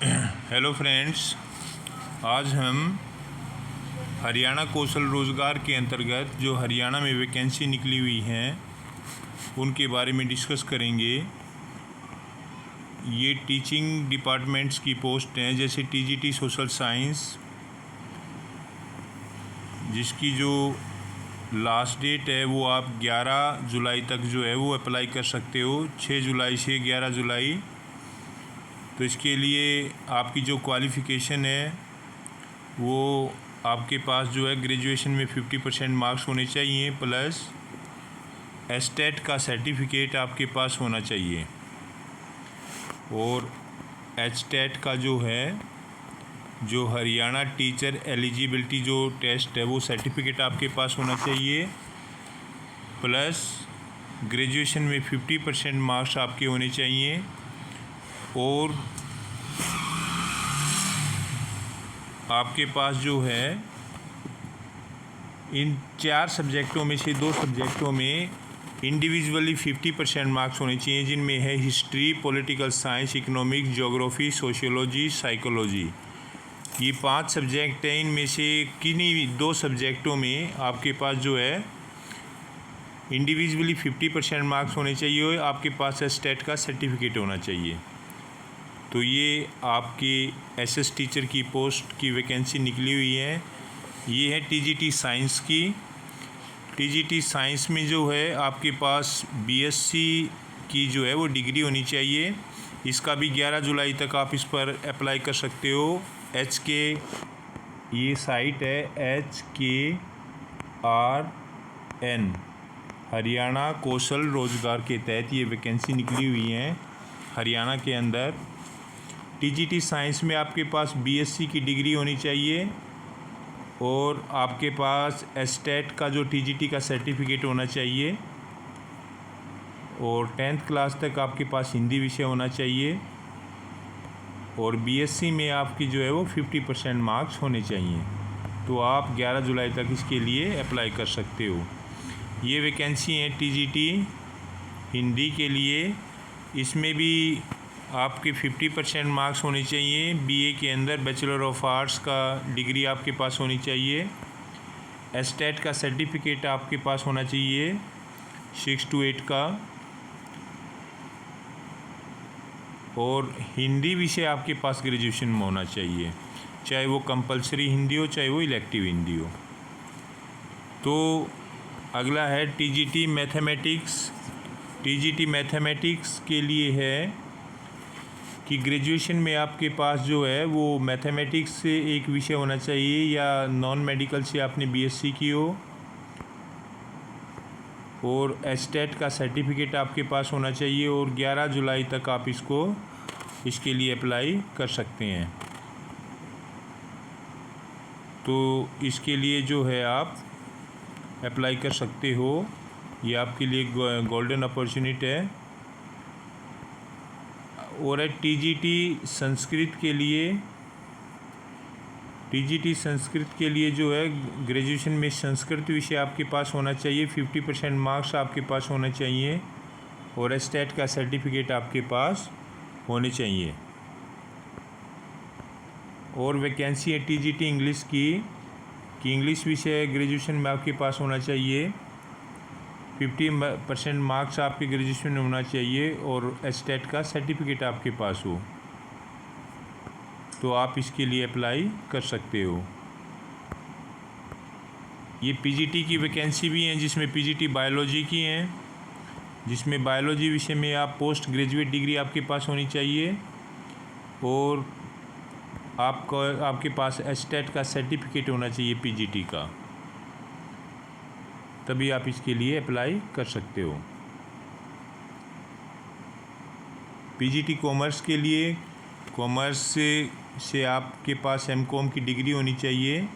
Hello friends, आज हम हरियाणा कौशल रोज़गार के अंतर्गत जो हरियाणा में वैकेंसी निकली हुई हैं उनके बारे में डिस्कस करेंगे। ये टीचिंग डिपार्टमेंट्स की पोस्ट हैं, जैसे टीजीटी सोशल साइंस, जिसकी जो लास्ट डेट है वो आप 11 जुलाई तक जो है वो अप्लाई कर सकते हो, 6 जुलाई से 11 जुलाई। तो इसके लिए आपकी जो क्वालिफ़िकेशन है वो आपके पास जो है ग्रेजुएशन में 50% मार्क्स होने चाहिए, प्लस एस्टेट का सर्टिफिकेट आपके पास होना चाहिए। और एस्टेट का जो है, जो हरियाणा टीचर एलिजिबिलिटी जो टेस्ट है वो सर्टिफिकेट आपके पास होना चाहिए, प्लस ग्रेजुएशन में 50% मार्क्स आपके होने चाहिए। और आपके पास जो है इन 4 सब्जेक्टों में से 2 सब्जेक्टों में इंडिविजुअली 50% मार्क्स होने चाहिए, जिनमें है history, political science, economics, geography, sociology, psychology. ये 5 सब्जेक्ट हैं। इनमें से किन्हीं 2 सब्जेक्टों में आपके पास जो है इंडिविजुअली 50% मार्क्स होने चाहिए और आपके पास एस्टेट का सर्टिफिकेट होना चाहिए। तो ये आपके एसएस टीचर की पोस्ट की वैकेंसी निकली हुई है। ये है टीजीटी साइंस की। टीजीटी साइंस में जो है आपके पास बीएससी की जो है वो डिग्री होनी चाहिए। इसका भी 11 जुलाई तक आप इस पर अप्लाई कर सकते हो। HK ये साइट है HKRN, हरियाणा कौशल रोज़गार के तहत ये वैकेंसी निकली हुई है हरियाणा के अंदर। टीजीटी साइंस में आपके पास बीएससी की डिग्री होनी चाहिए और आपके पास एस्टेट का जो टीजीटी का सर्टिफिकेट होना चाहिए, और 10th क्लास तक आपके पास हिंदी विषय होना चाहिए। और बीएससी में आपकी जो है वो 50% मार्क्स होने चाहिए। तो आप 11 जुलाई तक इसके लिए अप्लाई कर सकते हो। ये वैकेंसी है टीजीटी हिंदी के लिए। इसमें भी आपके 50% मार्क्स होने चाहिए। बीए के अंदर बैचलर ऑफ आर्ट्स का डिग्री आपके पास होनी चाहिए। एस्टेट का सर्टिफिकेट आपके पास होना चाहिए 6 to 8 का। और हिंदी विषय आपके पास ग्रेजुएशन में होना चाहिए, चाहे वो कंपलसरी हिंदी हो चाहे वो इलेक्टिव हिंदी हो। तो अगला है टीजीटी मैथमेटिक्स। टीजीटी मैथमेटिक्स के लिए है कि ग्रेजुएशन में आपके पास जो है वो मैथमेटिक्स से एक विषय होना चाहिए, या नॉन मेडिकल से आपने बीएससी की हो, और एस्टेट का सर्टिफिकेट आपके पास होना चाहिए। और 11 जुलाई तक आप इसके लिए अप्लाई कर सकते हैं। तो इसके लिए जो है आप अप्लाई कर सकते हो। ये आपके लिए गोल्डन अपॉर्चुनिटी है। और है टीजीटी संस्कृत के लिए। टीजीटी संस्कृत के लिए जो है ग्रेजुएशन में संस्कृत विषय आपके पास होना चाहिए, 50% मार्क्स आपके पास होना चाहिए, और एस्टेट का सर्टिफिकेट आपके पास होने चाहिए। और वैकेंसी है टीजीटी इंग्लिश की, कि इंग्लिश विषय ग्रेजुएशन में आपके पास होना चाहिए, 50% मार्क्स आपके ग्रेजुएशन में होना चाहिए, और एस्टेट का सर्टिफिकेट आपके पास हो। तो आप इसके लिए अप्लाई कर सकते हो। ये पीजीटी की वैकेंसी भी हैं, जिसमें पीजीटी बायोलॉजी की हैं, जिसमें बायोलॉजी विषय में आप पोस्ट ग्रेजुएट डिग्री आपके पास होनी चाहिए, और आपके पास एस्टेट का सर्टिफिकेट होना चाहिए पीजीटी का, तभी आप इसके लिए अप्लाई कर सकते हो। पीजीटी कॉमर्स के लिए, कॉमर्स से आपके पास एमकॉम की डिग्री होनी चाहिए,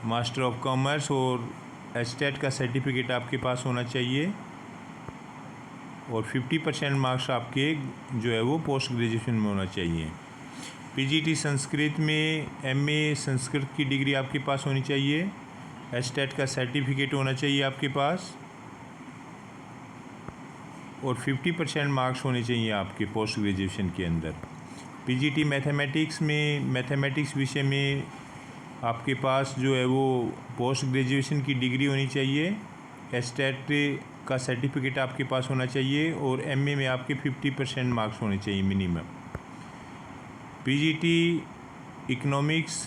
मास्टर ऑफ कॉमर्स, और एस्टेट का सर्टिफिकेट आपके पास होना चाहिए, और 50% मार्क्स आपके जो है वो पोस्ट ग्रेजुएशन में होना चाहिए। पीजीटी संस्कृत में एमए संस्कृत की डिग्री आपके पास होनी चाहिए, एस्टेट का सर्टिफिकेट होना चाहिए आपके पास, और 50% मार्क्स होने चाहिए आपके पोस्ट ग्रेजुएशन के अंदर। पीजीटी मैथमेटिक्स विषय में आपके पास जो है वो पोस्ट ग्रेजुएशन की डिग्री होनी चाहिए, एस्टेट का सर्टिफिकेट आपके पास होना चाहिए और एमए में आपके 50% मार्क्स होने चाहिए मिनिमम। पीजीटी इकोनॉमिक्स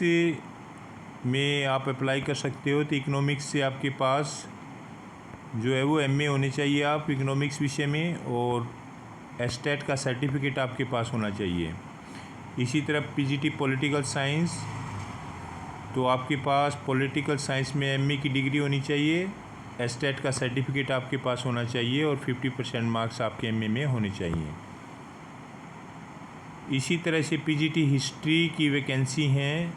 में आप अप्लाई कर सकते हो, तो इकोनॉमिक्स से आपके पास जो है वो एमए होने चाहिए आप इकोनॉमिक्स विषय में, और एस्टेट का सर्टिफिकेट आपके पास होना चाहिए। इसी तरह पीजीटी पॉलिटिकल साइंस, तो आपके पास पॉलिटिकल साइंस में एमए की डिग्री होनी चाहिए, एस्टेट का सर्टिफिकेट आपके पास होना चाहिए और 50% मार्क्स आपके एमए में होने चाहिए। इसी तरह से पीजीटी हिस्ट्री की वैकेंसी हैं।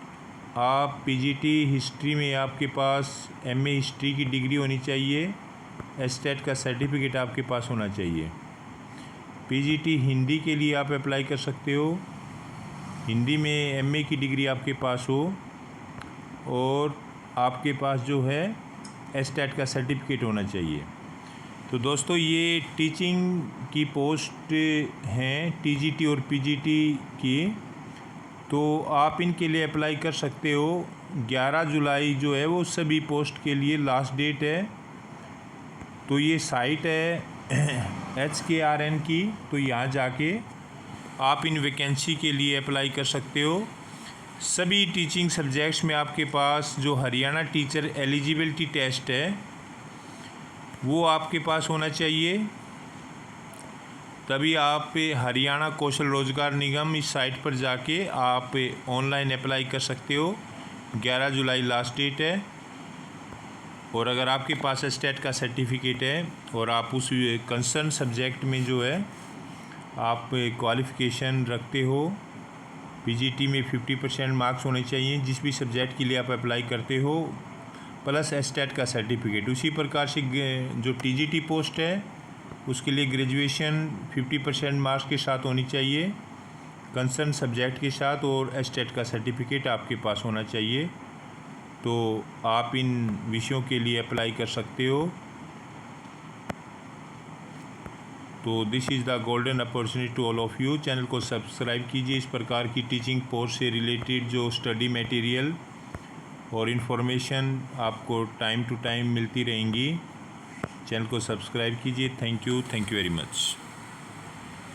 आप पीजीटी हिस्ट्री में आपके पास एमए हिस्ट्री की डिग्री होनी चाहिए, एस्टेट का सर्टिफिकेट आपके पास होना चाहिए। पीजीटी हिंदी के लिए आप अप्लाई कर सकते हो, हिंदी में एमए की डिग्री आपके पास हो और आपके पास जो है एस्टेट का सर्टिफिकेट होना चाहिए। तो दोस्तों ये टीचिंग की पोस्ट हैं टीजीटी और पीजीटी की, तो आप इनके लिए अप्लाई कर सकते हो। 11 जुलाई जो है वो सभी पोस्ट के लिए लास्ट डेट है। तो ये साइट है HKRN की, तो यहाँ जाके आप इन वैकेंसी के लिए अप्लाई कर सकते हो। सभी टीचिंग सब्जेक्ट्स में आपके पास जो हरियाणा टीचर एलिजिबिलिटी टेस्ट है वो आपके पास होना चाहिए, तभी आप हरियाणा कौशल रोजगार निगम इस साइट पर जाके आप ऑनलाइन अप्लाई कर सकते हो। 11 जुलाई लास्ट डेट है। और अगर आपके पास एस्टेट का सर्टिफिकेट है और आप उस कंसर्न सब्जेक्ट में जो है आप क्वालिफ़िकेशन रखते हो, पीजीटी में 50% मार्क्स होने चाहिए जिस भी सब्जेक्ट के लिए आप अप्लाई करते हो, प्लस एस्टेट का सर्टिफिकेट। उसी प्रकार से जो टीजीटी पोस्ट है उसके लिए ग्रेजुएशन 50% मार्क्स के साथ होनी चाहिए, कंसर्न सब्जेक्ट के साथ, और एस्टेट का सर्टिफिकेट आपके पास होना चाहिए। तो आप इन विषयों के लिए अप्लाई कर सकते हो। तो this is the golden opportunity to all of you. Channel को सब्सक्राइब कीजिए। इस प्रकार की टीचिंग पोस्ट से रिलेटेड जो स्टडी मटेरियल और इन्फॉर्मेशन आपको टाइम टू टाइम मिलती रहेंगी। चैनल को सब्सक्राइब कीजिए। Thank you very much.